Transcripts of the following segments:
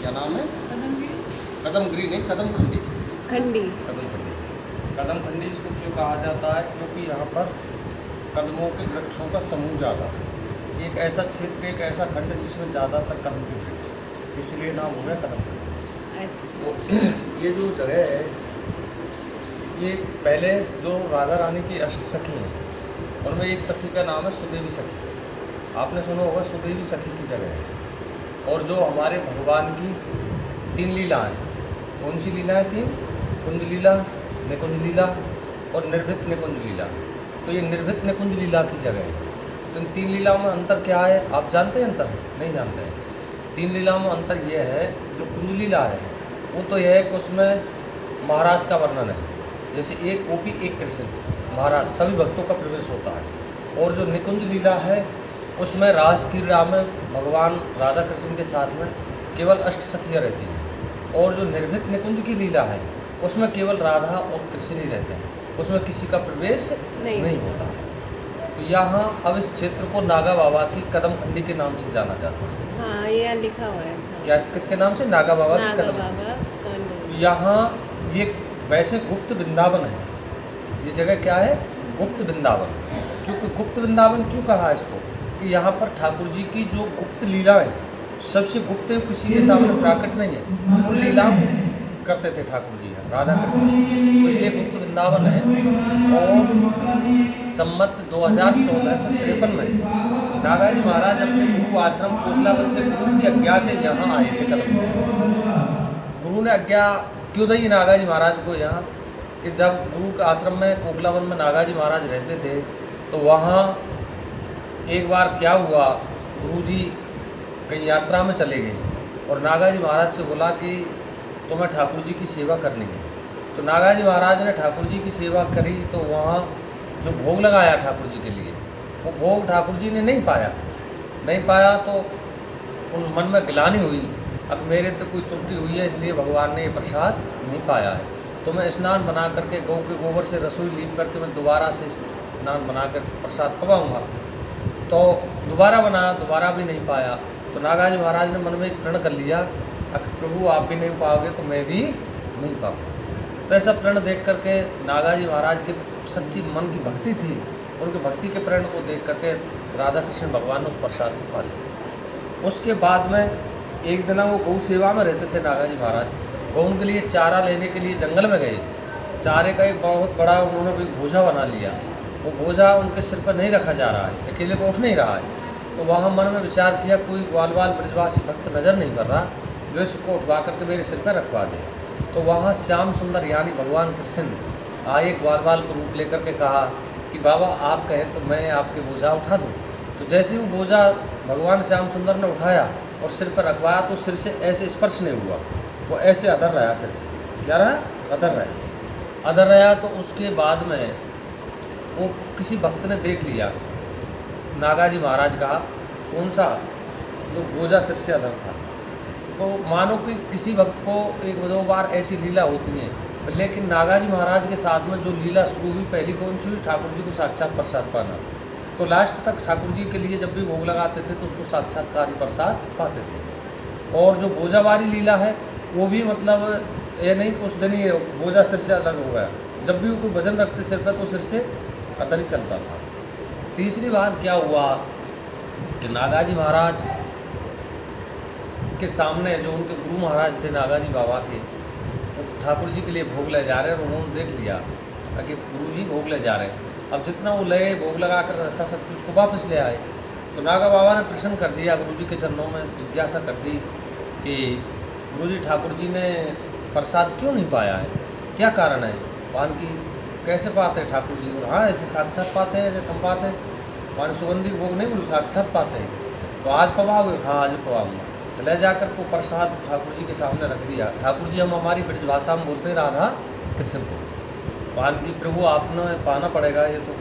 क्या नाम है? कदमगिरी। कदमगिरी नहीं, कदमखंडी। खंडी। कदमखंडी। कदमखंडी इसको क्यों कहा जाता है? क्योंकि यहाँ पर कदमों के वृक्षों का समूह ज़्यादा है। एक ऐसा क्षेत्र, एक ऐसा खंड जिसमें ज़्यादातर कदम के वृक्ष, इसलिए नाम हो गया कदमखंडी। अच्छा। तो ये जो जगह है, ये पहले जो राधा रानी की अष्ट सखी हैं, उनमें एक सखी का नाम है सुदेवी सखी। आपने सुना होगा, सुदेवी सखी की जगह है। और जो हमारे भगवान की 3 लीलाएँ, कौन सी लीलाएँ 3? कुंज लीला, निकुंज लीला और निर्भित निकुंज लीला। तो ये निर्भित निकुंज लीला की जगह है। तो इन 3 लीलाओं में अंतर क्या है? आप जानते हैं अंतर? नहीं जानते हैं। 3 लीलाओं में अंतर ये है, जो कुंज लीला है वो तो यह है कि उसमें महाराज का वर्णन है, जैसे एक गोपी एक कृष्ण, महाराज सभी भक्तों का प्रवेश होता है। और जो निकुंज लीला है उसमें रास क्रीड़ा में भगवान राधा कृष्ण के साथ में केवल अष्ट सखियाँ रहती हैं। और जो निर्भित निकुंज की लीला है उसमें केवल राधा और कृष्ण ही रहते हैं, उसमें किसी का प्रवेश नहीं होता। तो यहाँ अब इस क्षेत्र को नागा बाबा की कदमखंडी के नाम से जाना जाता है। हाँ, ये लिखा हुआ है। क्या किसके नाम से? नागा बाबा की नागा कदम। बाबा कदम। यहाँ ये वैसे गुप्त वृंदावन है। ये जगह क्या है? गुप्त वृंदावन। क्योंकि गुप्त वृंदावन क्यों कहा है इसको? कि यहाँ पर ठाकुर जी की जो गुप्त लीला है, सबसे गुप्त है, किसी के सामने प्रकट नहीं है। उन लीला करते थे ठाकुर जी राधा कृष्ण, तो इसलिए गुप्त वृंदावन है। और संमत 2014 से 53 में नागाजी महाराज अपने गुरु आश्रम कोकलावन से गुरु की आज्ञा से यहाँ आए थे कदम। गुरु ने आज्ञा क्यों दी नागाजी महाराज को यहाँ? कि जब गुरु के आश्रम में कोकलावन में नागाजी महाराज रहते थे, तो वहाँ एक बार क्या हुआ, गुरुजी कहीं यात्रा में चले गए और नागाजी महाराज से बोला कि तुम्हें ठाकुर जी की सेवा करनी है। तो नागाजी महाराज ने ठाकुर जी की सेवा करी, तो वहाँ जो भोग लगाया ठाकुर जी के लिए, वो भोग ठाकुर जी ने नहीं पाया। तो उन मन में गिलानी हुई, अब मेरे तो कोई त्रुटि हुई है, इसलिए भगवान ने ये प्रसाद नहीं पाया है। तो मैं स्नान बना करके गौ के गोबर से रसोई लीप करके मैं दोबारा से स्नान बना कर प्रसाद पवाऊँगा। तो दोबारा बनाया, दोबारा भी नहीं पाया। तो नागाजी महाराज ने मन में एक प्रण कर लिया, प्रभु आप भी नहीं पाओगे तो मैं भी नहीं पाऊँगा। तो ऐसा प्रण देख करके नागाजी महाराज के सच्ची मन की भक्ति थी, उनके भक्ति के प्रण को देख करके राधा कृष्ण भगवान ने उस प्रसाद को पा लिया। उसके बाद में एक दिन वो गौ सेवा में रहते थे नागाजी महाराज। गौ के लिए चारा लेने के लिए जंगल में गए। चारे का एक बहुत बड़ा उन्होंने बोझा बना लिया। वो बोझा उनके सिर पर नहीं रखा जा रहा है, अकेले को उठ नहीं रहा है। तो वहाँ मन में विचार किया, कोई ग्वालवाल ब्रजवासी भक्त नज़र नहीं कर रहा जो इसको उठवा करके मेरे सिर पर रखवा दे। तो वहाँ श्याम सुंदर यानी भगवान कृष्ण आए, ग्वालवाल को रूप लेकर के कहा कि बाबा आप कहें तो मैं आपके बोझा उठा दूँ। तो जैसे वो बोझा भगवान श्याम सुंदर ने उठाया और सिर पर रखवाया, तो सिर से ऐसे स्पर्श नहीं हुआ, वो ऐसे अधर रहा सिर से। क्या रहा? अधर रहा। तो उसके बाद में वो किसी भक्त ने देख लिया, नागाजी महाराज का कौन सा जो बोझा सिर से अधर था। तो मानो कि किसी भक्त को 1-2 बार ऐसी लीला होती है, लेकिन नागाजी महाराज के साथ में जो लीला शुरू हुई, पहली कौन सी हुई? ठाकुर जी को साक्षात प्रसाद पाना। तो लास्ट तक ठाकुर जी के लिए जब भी भोग लगाते थे तो उसको साक्षात्कारी प्रसाद पाते थे। और जो बोझावारी लीला है वो भी मतलब ये नहीं कि उस दिन ही बोझा सिर से अलग हो गया, जब भी वो कोई वजन रखते सिर पर तो सिर से अदर ही चलता था। तीसरी बार क्या हुआ कि नागाजी महाराज के सामने जो उनके गुरु महाराज थे नागाजी बाबा के, वो ठाकुर जी के लिए भोग ले जा रहे हैं और उन्होंने देख लिया कि गुरु जी भोग ले जा रहे हैं। अब जितना वो ले भोग लगा कर था सब कुछ को वापस ले आए। तो नागा बाबा ने प्रश्न कर दिया, गुरु जी के चरणों में जिज्ञासा कर दी कि गुरु जी ठाकुर जी ने प्रसाद क्यों नहीं पाया है, क्या कारण है? पान की कैसे पाते हैं ठाकुर जी? और हाँ ऐसे साक्षात पाते हैं, जैसे हम पाते हैं। पान सुगंधी भोग नहीं बोलो, साक्षात पाते हैं। तो आज पवाओगे? हाँ आज पवाऊँगा। तो ले जाकर को प्रसाद ठाकुर जी के सामने रख दिया। ठाकुर जी हम हमारी ब्रज भाषा में बोलते हैं राधा कृष्ण को, पान की प्रभु आपने पाना पड़ेगा। ये तो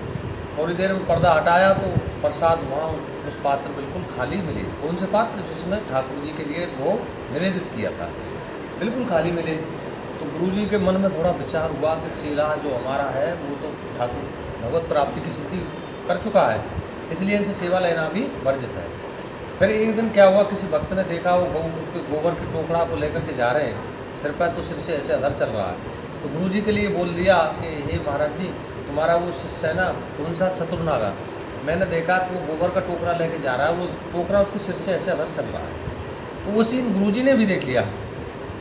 थोड़ी देर में पर्दा हटाया तो प्रसाद वहाँ उस पात्र बिल्कुल खाली मिले। कौन से पात्र? जिसमें ठाकुर जी के लिए वो निवेदित किया था, बिल्कुल खाली मिले। तो गुरु जी के मन में थोड़ा विचार हुआ कि चेला जो हमारा है वो तो ठाकुर भगवत प्राप्ति की सिद्धि कर चुका है, इसलिए इनसे सेवा लेना भी वर्जित है। फिर एक दिन क्या हुआ, किसी भक्त ने देखा वो गऊ के गोबर के टोकरा को लेकर के जा रहे हैं, सिर पर तो सिर से ऐसे अधर चल रहा है। तो गुरु जी के लिए बोल दिया कि हे महाराज जी, तुम्हारा वो शिष्य है ना, कौन सा चतुर्नागा, मैंने देखा कि वो गोबर का टोकरा लेके जा रहा है, वो टोकरा उसके सिर से ऐसे अधर चल रहा है। तो वो सीन गुरु जी ने भी देख लिया।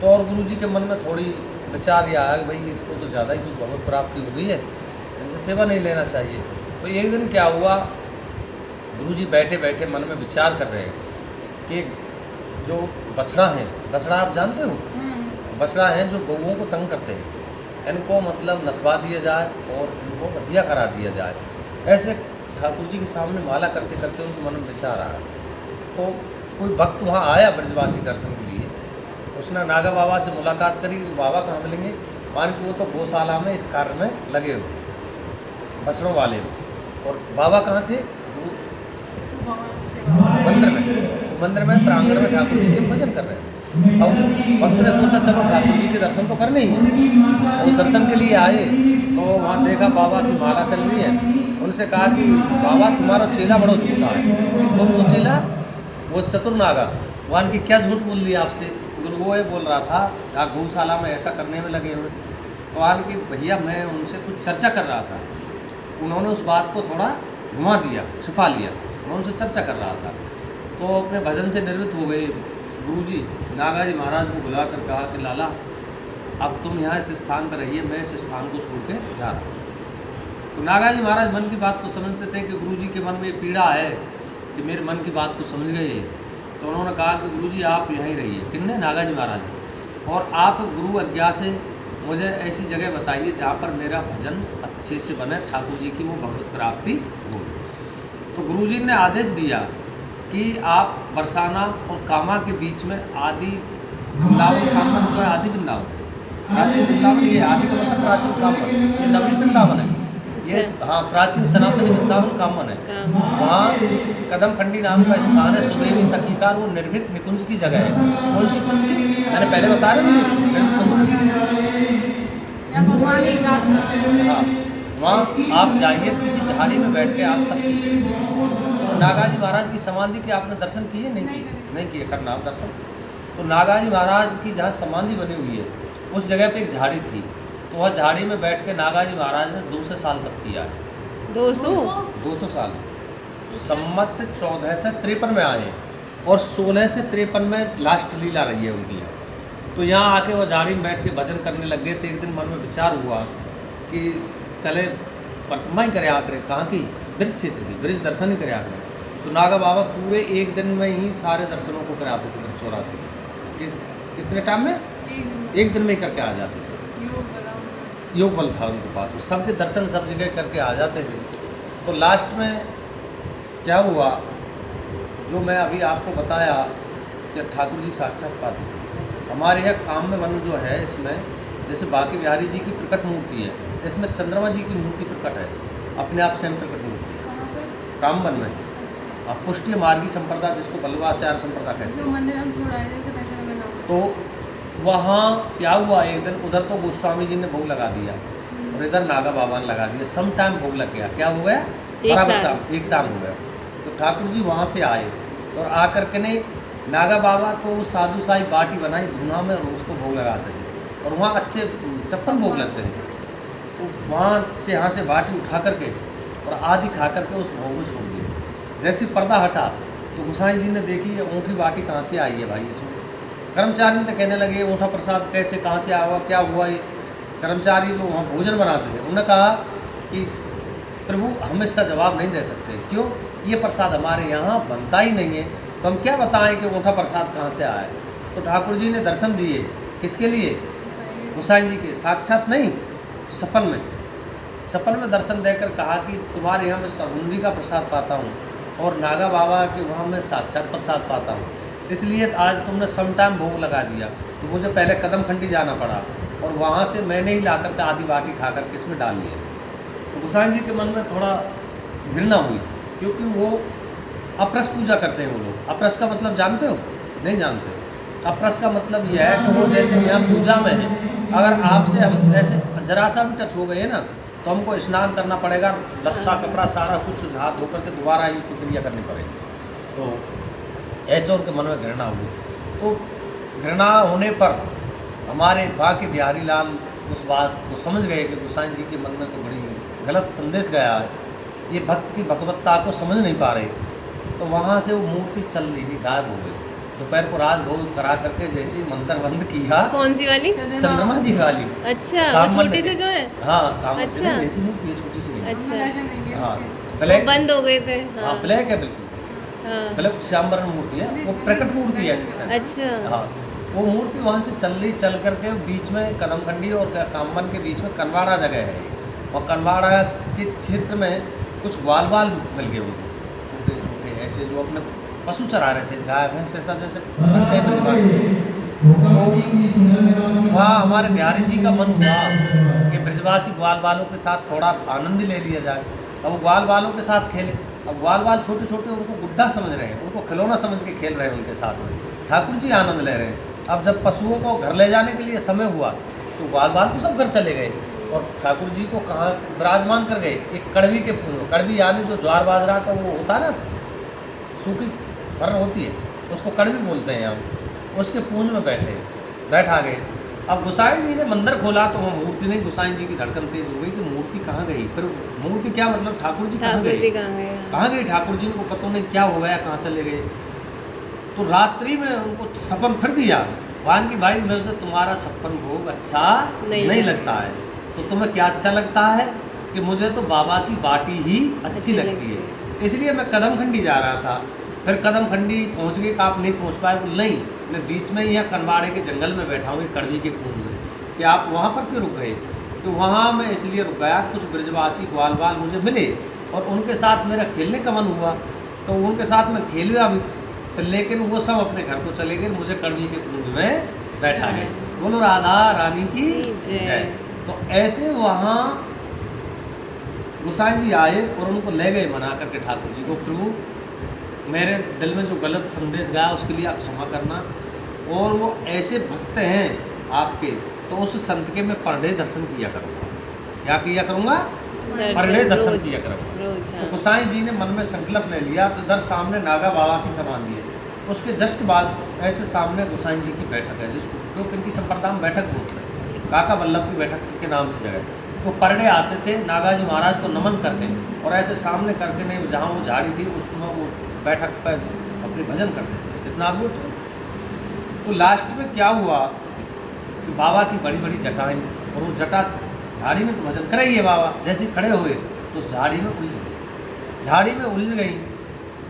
तो और गुरु जी के मन में थोड़ी विचार यह आया कि भाई इसको तो ज़्यादा ही कुछ भगवत प्राप्ति हो गई है, इनसे सेवा नहीं लेना चाहिए। तो एक दिन क्या हुआ, गुरुजी बैठे बैठे मन में विचार कर रहे हैं कि जो बछड़ा है, बछड़ा आप जानते हो, बछड़ा हैं जो गौओं को तंग करते हैं, इनको मतलब नथवा दिया जाए और इनको वधिया करा दिया जाए। ऐसे ठाकुर जी के सामने माला करते करते उनके मन में विचार आया। तो कोई भक्त वहाँ आया ब्रजवासी दर्शन के लिए, उसने नागा बाबा से मुलाकात करी। तो बाबा कहाँ मिलेंगे, मान के वो तो गौशाला में इस कार्य में लगे हुए बछड़ों वाले में, और बाबा कहाँ थे, मंदिर में, मंदिर में प्रांगण में ठाकुर जी के भजन कर रहे हैं। अब भक्त ने सोचा चलो ठाकुर जी के दर्शन तो करने ही हैं, वो दर्शन के लिए आए। तो वहाँ देखा बाबा की माला चल रही है, उनसे कहा कि बाबा तुम्हारा चेला बड़ा झूठा है। कौन सा चेला, वो चतुर्नागा। वहाँ की क्या झूठ बोल दिया आपसे, वो ये बोल रहा था आप गौशाला में ऐसा करने में लगे हुए। तो वहाँ की भैया मैं उनसे कुछ चर्चा कर रहा था, उन्होंने उस बात को थोड़ा घुमा दिया, छुपा लिया, मैं उनसे चर्चा कर रहा था। तो अपने भजन से निर्वृत्त हो गए। गुरुजी नागा जी महाराज को बुलाकर कहा कि लाला अब तुम यहाँ इस स्थान पर रहिए, मैं इस स्थान को छोड़ के जा रहा हूँ। तो नागा जी महाराज मन की बात को समझते थे कि गुरुजी के मन में ये पीड़ा है कि मेरे मन की बात को समझ गए। तो उन्होंने कहा कि गुरुजी आप यहीं रहिए, किन्ने, नागा जी महाराज, और आप गुरु आज्ञा से मुझे ऐसी जगह बताइए जहाँ पर मेरा भजन अच्छे से बने, ठाकुर जी की वो भगवत प्राप्ति हो। तो गुरुजी ने आदेश दिया कि आप बरसाना और कामा के बीच में आदि वृंदावन, कामन जो है आदि वृंदावन, प्राचीन वृंदावन, ये आदि का मतलब प्राचीन कामन, ये नवीन वृंदावन है ये, हाँ प्राचीन सनातनी वृंदावन कामन है। वहाँ कदम खंडी नाम का स्थान है, सुदेवी सखीकार, वो निर्मित निकुंज की जगह है। कौन सी कुंज की, मैंने पहले बताया ना, हाँ वहाँ आप जाइए, किसी झाड़ी में बैठ के आप तब कीजिए। तो नागा जी महाराज की समाधि के आपने दर्शन किए, नहीं किए, करना आप दर्शन। तो नागा जी महाराज की जहाँ समाधि बनी हुई है उस जगह पे एक झाड़ी थी, तो वह झाड़ी में बैठ के नागा जी महाराज ने 200 साल तक किया है। 200 साल, सम्मत 14 से 53 में आए और 16 से 53 में लास्ट लीला रही है उनकी। तो यहाँ आके वो झाड़ी में बैठ के भजन करने लग गए। तो एक दिन मन में विचार हुआ कि चले परिक्रमा ही करे आकर, कहाँ की, ब्रज क्षेत्र की, ब्रज दर्शन ही करे आकर। तो नागा बाबा पूरे एक दिन में ही सारे दर्शनों को कराते थे ब्रज 84 के। कितने टाइम में, एक दिन में ही करके आ जाते थे, योग बल था उनके पास में, सबके दर्शन सब जगह करके आ जाते थे। तो लास्ट में क्या हुआ, जो मैं अभी आपको बताया कि ठाकुर जी साक्षात पाते थे। हमारे यहाँ काम में वन जो है, इसमें जैसे बाकी बिहारी जी की प्रकट मूर्ति है, इसमें चंद्रमा जी की मूर्ति प्रकट है, अपने आप स्वयं प्रकट मूर्ति काम वन में। अब पुष्टि मार्गी संप्रदाय, जिसको बल्लभाचार्य संप्रदाय कहते हैं, मंदिर हम छोड़ा है इधर के दर्शन में ना। तो वहाँ क्या हुआ, एक दिन उधर तो गोस्वामी जी ने भोग लगा दिया और इधर नागा बाबा ने लगा दिया। सम टाइम भोग लग गया, क्या हो गया, बराबर टाइम, एक टाइम हो गया। तो ठाकुर जी वहाँ से आए और आकर के नहीं, नागा बाबा को साधु साई बाटी बनाई धुना में और उसको भोग लगाते थे, और वहाँ अच्छे 56 भोग लगते हैं। तो वहाँ से यहाँ से बाटी उठा करके और आदि खा करके उस भोग में छोड़ दिया। जैसे पर्दा हटा तो गोसाई जी ने देखी ऊँटी बाटी कहाँ से आई है भाई इसमें। कर्मचारी ने कहने लगे ऊँटा प्रसाद कैसे, कहाँ से आया, क्या हुआ ये। कर्मचारी जो वहाँ भोजन बनाते थे उन्होंने कहा कि प्रभु हम इसका जवाब नहीं दे सकते, क्यों, ये प्रसाद हमारे यहाँ बनता ही नहीं है, तो हम क्या बताएं कि ऊँटा प्रसाद कहाँ से आया है। तो ठाकुर जी ने दर्शन दिए, किसके लिए, गोसाई जी के, साक्षात नहीं, सपन में दर्शन देकर कहा कि तुम्हारे यहाँ मैं समुंदी का प्रसाद पाता हूँ और नागा बाबा के वहाँ मैं साक्षात प्रसाद पाता हूँ, इसलिए आज तुमने सम टाइम भोग लगा दिया। तो मुझे पहले कदम खंडी जाना पड़ा और वहाँ से मैंने ही ला करके आधी बाटी खा करके इसमें डाल लिया। तो गोसाई जी के मन में थोड़ा घृणा हुई, क्योंकि वो अप्रस पूजा करते हैं वो लोग। अप्रस का मतलब जानते हो, नहीं जानते। अप्रस का मतलब यह है कि वो जैसे यहाँ पूजा में है, अगर आपसे हम ऐसे जरा सा भी टच हो गए ना तो हमको स्नान करना पड़ेगा, लत्ता कपड़ा सारा कुछ हाथ धो करके दोबारा ही प्रक्रिया करनी पड़ेगी। तो ऐसे उनके मन में घृणा हुई। तो घृणा होने पर हमारे बांके बिहारी लाल उस बात को समझ गए कि गोसाई जी के मन में तो बड़ी गलत संदेश गया है, ये भक्त की भगवत्ता को समझ नहीं पा रहे। तो वहाँ से वो मूर्ति चल दी नहीं, गायब हो गई। दोपहर को राजभोग करा करके जैसे ही मंत्र बंद किया, कौन सी वाली? चंद्रमा जी वाली। अच्छा, वो काममंड छोटी से जो है। हाँ, काममंड से अच्छा। नहीं, ऐसी मूर्ति है, छोटी सी नहीं। अच्छा, दर्शन नहीं किए हाँ, उसके। वो ब्लैक। बंद हो गए थे। हाँ, ब्लैक है बिल्कुल, हाँ। ब्लैक श्यामवर्ण मूर्ति है, वो प्रकट मूर्ति है। अच्छा। हाँ, वो मूर्ति वहाँ से चल रही, चल करके बीच में कदमखंडी और कामवन के बीच में कनवाड़ा जगह है, और कनवाड़ा के क्षेत्र में कुछ ग्वाल बाल मिल गए उनको, छोटे छोटे ऐसे जो अपने पशु चरा रहे थे, गाय भैंस ऐसा जैसे बनते हैं ब्रजवासी। तो वहाँ हमारे बिहारी जी का मन हुआ कि ब्रजवासी ग्वाल बालों के साथ थोड़ा आनंद ले लिया जाए। अब वो ग्वाल बालों के साथ खेले, अब ग्वाल बाल छोटे छोटे उनको गुड्डा समझ रहे हैं, उनको खिलौना समझ के खेल रहे हैं उनके साथ में, ठाकुर जी आनंद ले रहे हैं। अब जब पशुओं को घर ले जाने के लिए समय हुआ तो ग्वाल बाल तो सब घर चले गए, और ठाकुर जी को कहाँ विराजमान कर गए, एक कड़वी के फूल, कड़वी यानी जो ज्वार बाजरा का वो होता है ना, सूखी फर होती है, उसको कड़वी बोलते हैं हम, उसके पूंज में बैठा गए। अब गोसाई जी ने मंदिर खोला तो वो मूर्ति नहीं, गोसाई जी की धड़कन तेज हो गई कि मूर्ति कहाँ गई। फिर मूर्ति क्या मतलब, ठाकुर जी कहाँ गए, कहाँ गए ठाकुर जी, उनको पता नहीं क्या हो गया, कहाँ चले गए। तो रात्रि में उनको सपन फिर दिया, वान की भाई मुझे तुम्हारा छप्पन भोग अच्छा नहीं लगता है, तो तुम्हें क्या अच्छा लगता है कि मुझे तो बाबा की बाटी ही अच्छी लगती है, इसलिए मैं कदमखंडी जा रहा था। फिर कदमखंडी पहुंच गए, आप नहीं पहुंच पाए, बोल नहीं मैं बीच में यहाँ कनवाड़े के जंगल में बैठा हूँ, कड़वी के फूल में, कि आप वहाँ पर क्यों रुक गए। तो वहाँ मैं इसलिए रुक गया, कुछ ब्रजवासी ग्वाल बाल मुझे मिले और उनके साथ मेरा खेलने का मन हुआ, तो उनके साथ मैं खेल गया भी, तो लेकिन वो सब अपने घर को चले गए, मुझे कड़वी के फूल में बैठा गए। बोलो राधा रानी की जय। तो ऐसे वहाँ गोसाई जी आए और उनको ले गए मना करके ठाकुर जी को, प्रभु मेरे दिल में जो गलत संदेश गया उसके लिए आप क्षमा करना, और वो ऐसे भक्त हैं आपके, तो उस संत के मैं पर डे दर्शन किया करूँगा। क्या किया करूँगा? पर डे दर्शन किया करूँगा। तो गोसाई जी ने मन में संकल्प ले लिया, तो इधर सामने नागा बाबा की समाधि है, उसके जस्ट बाद ऐसे सामने गोसाई जी की बैठक है, जिसको क्योंकि इनकी संप्रदाय में बैठक बोलते हैं, काका वल्लभ की बैठक के नाम से जगह। वो पर डे आते थे, नागा जी महाराज को नमन करते और ऐसे सामने करके नहीं, जहाँ वो झाड़ी थी उसमें वो बैठक पर अपने भजन करते थे जितना आप लोग। तो लास्ट में क्या हुआ कि बाबा की बड़ी बड़ी जटाएँ, और वो जटा झाड़ी में तो भजन कर ही है बाबा, जैसे खड़े हुए तो उस झाड़ी में उलझ गई, झाड़ी में उलझ गई।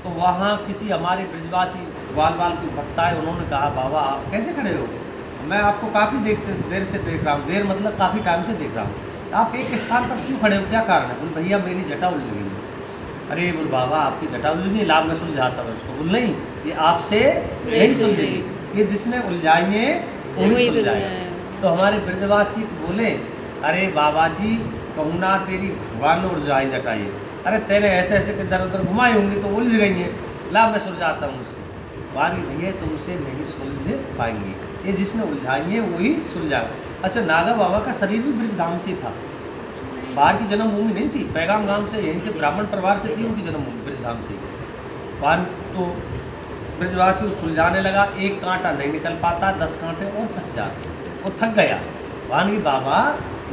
तो वहाँ किसी हमारे ब्रजवासी ग्वाल बाल की भक्ता है, उन्होंने कहा बाबा आप कैसे खड़े हो, मैं आपको काफ़ी देर से देख रहा हूँ, देर मतलब काफ़ी टाइम से देख रहा हूँ, आप एक स्थान पर क्यों खड़े हो, क्या कारण है। बोल भैया मेरी जटा उलझ गई। अरे बोल बाबा आपकी जटा उलझ गई, लाभ में सुलझाता हूँ उसको। बोल नहीं, ये आपसे नहीं सुलझेगी, ये जिसने उलझाएंगे वही सुलझाएगा। तो हमारे ब्रजवासी बोले अरे बाबा जी कहूँ ना तेरी भगवान ने उलझाई जटा, ये अरे तेरे ऐसे ऐसे इधर उधर घुमाई होंगी तो उलझ गई हैं, ला मैं सुलझाता हूँ उसको। बारी भैया तुमसे नहीं सुलझ पाएंगे, ये जिसने उलझाई है वही सुलझाए। अच्छा नागा बाबा का शरीर भी ब्रजधाम से था, बाहर की जन्मभूमि नहीं थी, पैगाम गांव से यहीं से ब्राह्मण परिवार से थी उनकी जन्मभूमि ब्रजधाम से। बाहर तो ब्रजवासी सुलझाने लगा, एक कांटा नहीं निकल पाता, 10 कांटे और फंस जाते, वो थक गया। वान की बाबा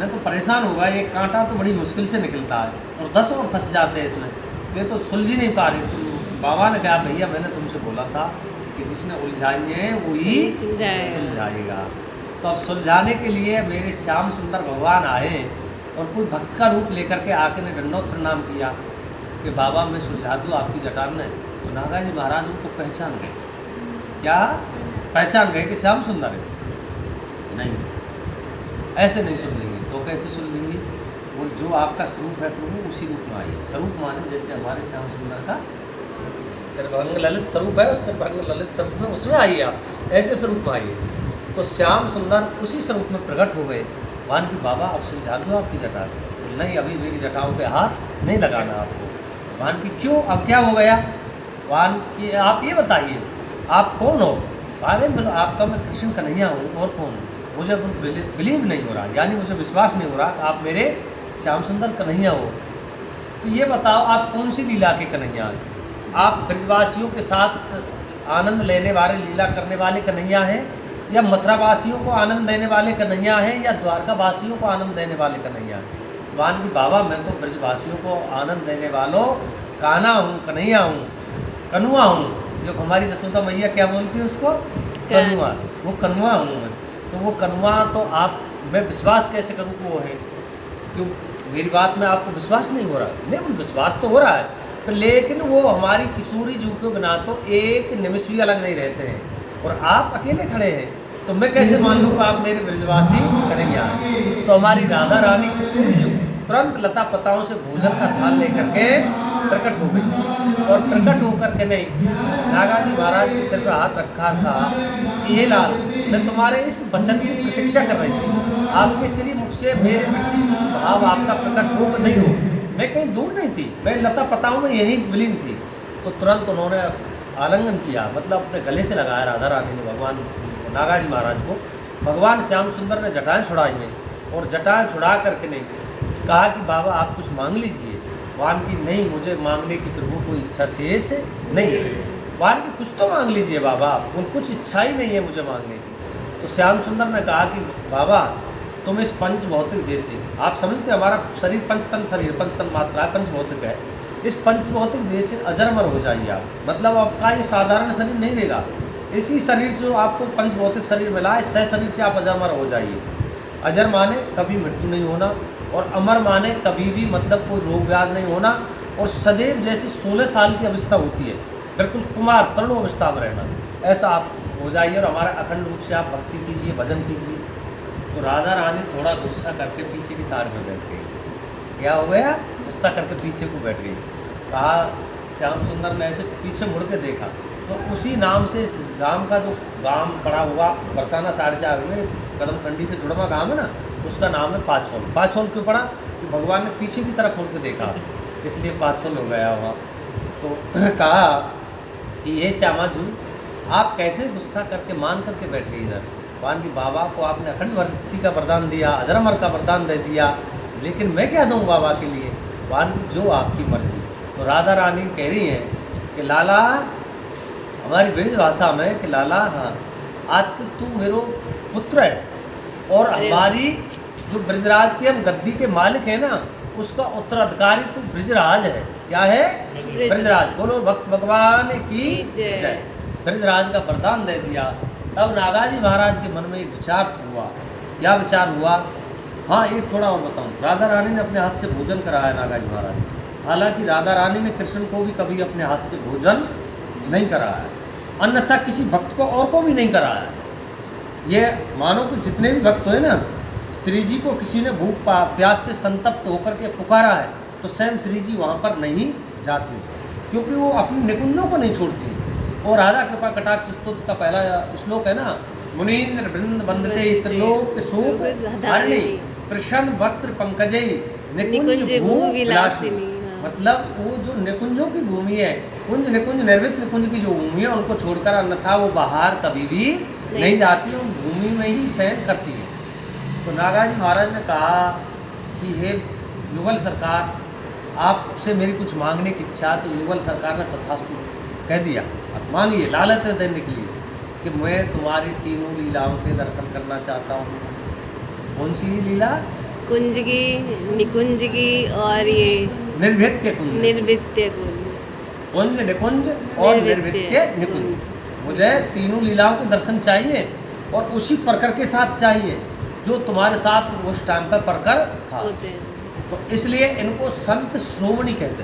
न तो परेशान होगा, एक कांटा तो बड़ी मुश्किल से निकलता है और 10 और फंस जाते हैं इसमें, ये तो सुलझ ही नहीं पा रही। तो बाबा ने कहा भैया मैंने तुमसे बोला था कि जिसने उलझाएंगे वही सुलझाएगा। तो अब सुलझाने के लिए मेरे श्याम सुंदर भगवान आए और कोई भक्त का रूप लेकर के आके ने दंडोत प्रणाम किया कि बाबा मैं सुलझा दूँ आपकी जटा में। तो नागा जी महाराज उनको पहचान गए, क्या पहचान गए कि श्याम सुंदर है, नहीं ऐसे नहीं सुलझेंगे। तो कैसे सुलझेंगे, वो जो आपका स्वरूप है प्रभु उसी रूप में आइए। स्वरूप माने जैसे हमारे श्याम सुंदर का त्रिभंग ललित स्वरूप है, उस त्रिभंग ललित स्वरूप में उसमें आइए, आप ऐसे स्वरूप में आइए। तो श्याम सुंदर उसी स्वरूप में प्रकट हो गए। वान की बाबा अब सुलझा दो आपकी जटा, नहीं अभी मेरी जटाओं पे हाथ नहीं लगाना आपको। वान की क्यों, अब क्या हो गया। वान की आप ये बताइए आप कौन हो। अरे बोलो आपका मैं कृष्ण कन्हैया हूँ, और कौन हूँ, मुझे बिलीव नहीं हो रहा, यानी मुझे विश्वास नहीं हो रहा कि आप मेरे श्याम सुंदर कन्हैया हो। तो ये बताओ आप कौन सी लीला के कन्हैया हैं। आप ब्रजवासियों के साथ आनंद लेने वाले लीला करने वाले कन्हैया हैं, या मथुरा वासियों को आनंद देने वाले कन्हैया हैं, या द्वारका वासियों को आनंद देने वाले कन्हैया हैं। भगवान की बाबा मैं तो ब्रजवासियों को आनंद देने वालों कान्हा हूँ, कन्हैया हूँ, कनुआ हूँ। जो हमारी जसोदा मैया क्या बोलती है उसको, कनुआ, वो कनुआ हूँ मैं। तो वो कनुआ तो आप, मैं विश्वास कैसे करूँ कि वो है? क्यों मेरी बात में आपको विश्वास नहीं हो रहा? नहीं, विश्वास तो हो रहा है, तो लेकिन वो हमारी किशोरी जू के बिना तो एक निमिष भी अलग नहीं रहते हैं, और आप अकेले खड़े हैं, तो मैं कैसे मान लूँ कि आप मेरे ब्रजवासी कन्हैया हैं? तो हमारी राधा रानी किशोरी जू तुरंत लता पताओं से भोजन का थाल लेकर के प्रकट हो गई, और प्रकट होकर के नहीं, नागाजी महाराज के सिर पर हाथ रखा, कहा ये लाल, मैं तुम्हारे इस वचन की प्रतीक्षा कर रही थी, आपके श्री मुख से मेरे प्रति कुछ भाव आपका प्रकट हो कि नहीं हो। मैं कहीं दूर नहीं थी, मैं लता पताओं में यही विलीन थी। तो तुरंत उन्होंने आलिंगन किया, मतलब अपने गले से लगाया राधा रानी ने भगवान नागाजी महाराज को। भगवान श्याम सुंदर ने जटाएँ छुड़ाई हैं, और जटाएँ छुड़ा करके नहीं कहा कि बाबा आप कुछ मांग लीजिए। भगवान की नहीं, मुझे मांगने की प्रभु कोई इच्छा शेष नहीं है। भगवान की कुछ तो मांग लीजिए बाबा, कुछ इच्छा ही नहीं है मुझे मांगने की। तो श्याम सुंदर ने कहा कि बाबा तुम इस पंच भौतिक देश से, आप समझते हमारा शरीर पंचतन शरीर, पंचतन मात्रा है, पंच भौतिक है, इस पंच भौतिक देश से अजरमर हो जाइए आप, मतलब आपका ये साधारण शरीर नहीं रहेगा, इसी शरीर से आपको पंच भौतिक शरीर मिला है, सह शरीर से आप अजरमर हो जाइए। अजर माने कभी मृत्यु नहीं होना, और अमर माने कभी भी मतलब कोई रोग व्याध नहीं होना, और सदैव जैसे 16 साल की अवस्था होती है, बिल्कुल कुमार तरुण अवस्था में रहना, ऐसा आप हो जाइए, और हमारा अखंड रूप से आप भक्ति कीजिए, भजन कीजिए। तो राधा रानी थोड़ा गुस्सा करके पीछे की साइड में बैठ गई। क्या हो गया? गुस्सा करके पीछे को बैठ गई। कहा, श्याम सुंदर ने ऐसे पीछे मुड़ के देखा, तो उसी नाम से इस गांव का जो गांव पड़ा हुआ बरसाना साढ़े से आगे कदमकंडी से जुड़वा गांव है ना, उसका नाम है पाछोल। पाछोल क्यों पड़ा? कि भगवान ने पीछे की तरफ मुड़ के देखा, इसलिए पाछोल हो गया वहाँ। तो कहा कि ये श्यामा जू आप कैसे गुस्सा करके मान करके बैठ गई इधर? भगवान की बाबा को आपने अखंड भक्ति का वरदान दिया, अजरमर का वरदान दे दिया, लेकिन मैं क्या दूँ बाबा के लिए? भगवान की जो आपकी मर्जी। तो राधा रानी कह रही हैं कि लाला, हमारी ब्रज भाषा में कि लाला हाँ, आज तो तू मेरो पुत्र है, और हमारी जो ब्रजराज की हम गद्दी के मालिक हैं ना, उसका उत्तराधिकारी तो ब्रजराज है। क्या है? ब्रजराज। बोलो भक्त भगवान की जय। ब्रजराज का वरदान दे दिया। तब नागाजी महाराज के मन में एक विचार हुआ। क्या विचार हुआ? हाँ, एक थोड़ा और बताऊँ। राधा रानी ने अपने हाथ से भोजन कराया नागाजी महाराज। हालांकि राधा रानी ने कृष्ण को भी कभी अपने हाथ से भोजन नहीं कराया, अन्यथा किसी भक्त को और को भी नहीं कराया। ये मानो कि जितने भी भक्त हुए ना, श्री जी को किसी ने भूख प्यास से संतप्त होकर के पुकारा है, तो स्वयं श्री जी वहाँ पर नहीं जाती, क्योंकि वो अपने निकुंजों को नहीं छोड़ती है। और राधा कृपा कटाक्ष स्तोत्र का पहला श्लोक है ना, मुनीन्द्र वृंद वंदते त्रिलोक शोक हरिणी प्रसन्न वक्त्र पंकजय निकुंज भू विलासिनी। मतलब वो जो निकुंजों की भूमि है, कुंज निकुंज निर्मित निकुंज की जो भूमि है, उनको छोड़कर अन्यथा वो बाहर कभी भी नहीं जाती, उन भूमि में ही शयन करती है। तो नागाजी महाराज ने कहा कि हे युगल सरकार, आपसे मेरी कुछ मांगने की इच्छा। तो युगल सरकार ने तथास्तु कह दिया, आप मांगिए, लालच देने के लिए कि मैं तुम्हारी तीनों लीलाओं के दर्शन करना चाहता हूँ। कौन सी लीला? कुंज की, निकुंज की, और ये निर्भित्य कुंज, निर्भित्य कुंज, कुंज निकुंज और निर्भित्य निकुंज। मुझे तीनों लीलाओं के दर्शन चाहिए, और उसी प्रकर के साथ चाहिए जो तुम्हारे साथ उस टाइम पर प्रकर था। तो इसलिए इनको संत श्रोमणी कहते हैं।